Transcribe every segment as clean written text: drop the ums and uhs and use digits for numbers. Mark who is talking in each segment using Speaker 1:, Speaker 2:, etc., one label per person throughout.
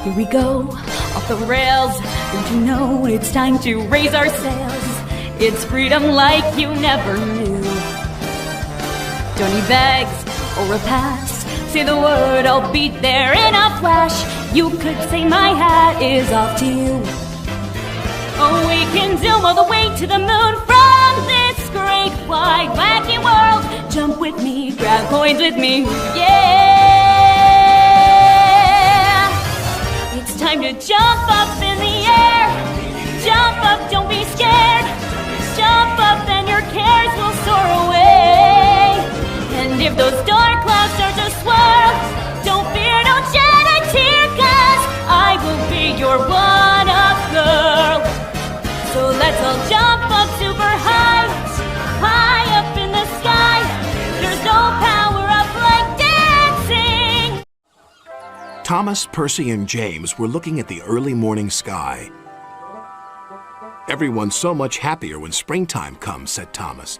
Speaker 1: Here we go, off the rails. Don't you know it's time to raise our sails? It's freedom like you never knew. Don't need bags or a pass. Say the word, I'll be there in a flash. You could say my hat is off to you. Oh, we can zoom all the way to the moon from this great wide wacky world. Jump with me, grab coins with me, yeah! It's time to jump up in the air. Jump up, don't be scared. Jump up and your cares will soar away. And if those dark clouds start to swirl, don't fear, don't shed a tear, 'cause I will be your one-up girl. So let's all jump up super high, high up in the sky. There's no power up like dancing.
Speaker 2: Thomas, Percy, and James were looking at the early morning sky. "Everyone's so much happier when springtime comes," said Thomas.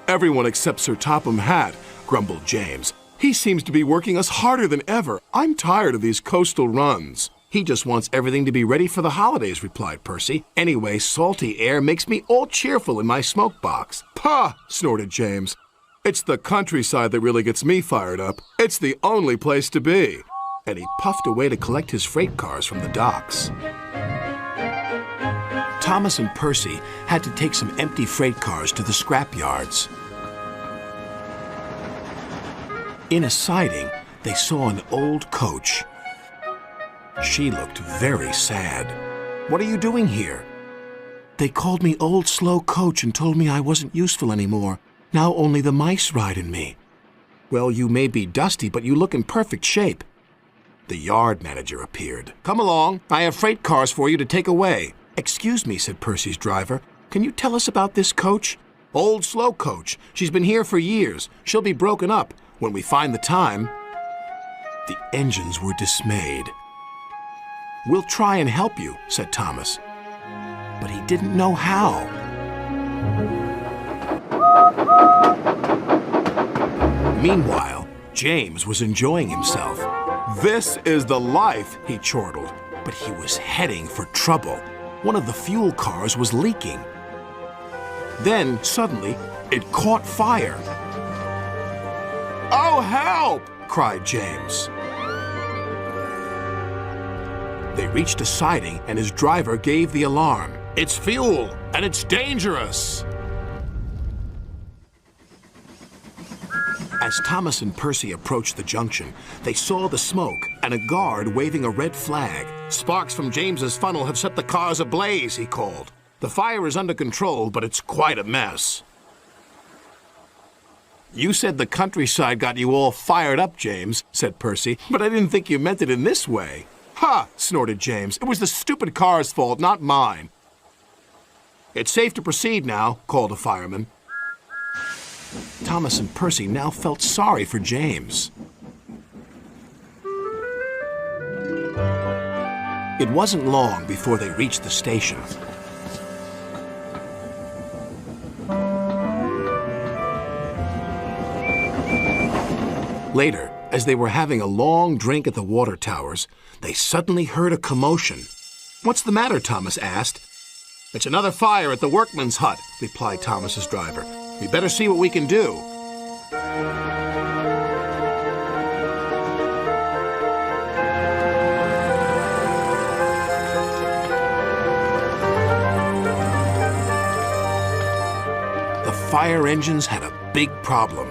Speaker 2: "Everyone except Sir Topham Hatt," grumbled James. "He seems to be working us harder than ever. I'm tired of these coastal runs." "He just wants everything to be ready for the holidays," replied Percy. "Anyway, salty air makes me all cheerful in my smoke box." "Pah!" snorted James. "It's the countryside that really gets me fired up. It's the only place to be." And he puffed away to collect his freight cars from the docks. Thomas and Percy had to take some empty freight cars to the scrap yards. In a siding, they saw an old coach. She looked very sad. "What are you doing here?" "They called me Old Slow Coach and told me I wasn't useful anymore. Now only the mice ride in me." "Well, you may be dusty, but you look in perfect shape." The yard manager appeared. "Come along. I have freight cars for you to take away." "Excuse me," said Percy's driver. "Can you tell us about this coach?" "Old Slow Coach. She's been here for years. She'll be broken up when we find the time." The engines were dismayed. "We'll try and help you," said Thomas. But he didn't know how. Meanwhile, James was enjoying himself. "This is the life," he chortled. But he was heading for trouble. One of the fuel cars was leaking. Then, suddenly, it caught fire. "Oh, help!" cried James. They reached a siding, and his driver gave the alarm. "It's fuel, and it's dangerous!" As Thomas and Percy approached the junction, they saw the smoke and a guard waving a red flag. "Sparks from James's funnel have set the cars ablaze," he called. "The fire is under control, but it's quite a mess." "You said the countryside got you all fired up, James," said Percy, "but I didn't think you meant it in this way." "Ha!" snorted James. "It was the stupid car's fault, not mine." "It's safe to proceed now," called a fireman. Thomas and Percy now felt sorry for James. It wasn't long before they reached the station. Later, as they were having a long drink at the water towers, they suddenly heard a commotion. "What's the matter?" Thomas asked. "It's another fire at the workman's hut," replied Thomas's driver. "We better see what we can do." The fire engines had a big problem.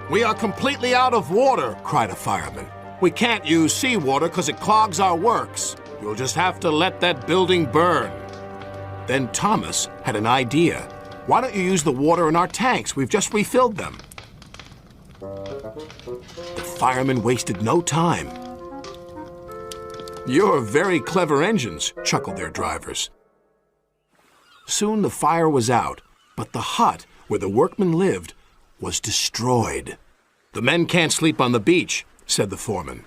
Speaker 2: "We are completely out of water," cried a fireman. "We can't use seawater because it clogs our works. You'll just have to let that building burn." Then Thomas had an idea. "Why don't you use the water in our tanks? We've just refilled them." The firemen wasted no time. "You're very clever engines," chuckled their drivers. Soon the fire was out, but the hut where the workmen lived was destroyed. "The men can't sleep on the beach," said the foreman.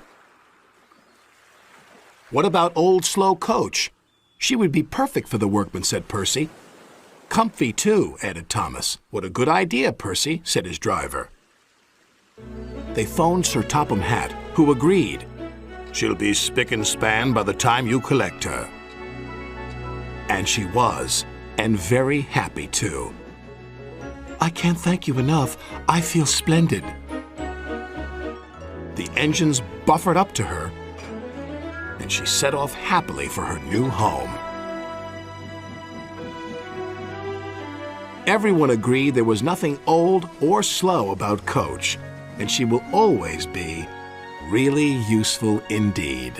Speaker 2: "What about Old Slow Coach? She would be perfect for the workmen," said Percy. "Comfy, too," added Thomas. "What a good idea, Percy," said his driver. They phoned Sir Topham Hatt, who agreed. She'll be spick and span by the time you collect her. And she was, and very happy too. I can't thank you enough. I feel splendid. The engines buffered up to her, and she set off happily for her new home. Everyone agreed there was nothing old or slow about Coach, and she will always be really useful indeed.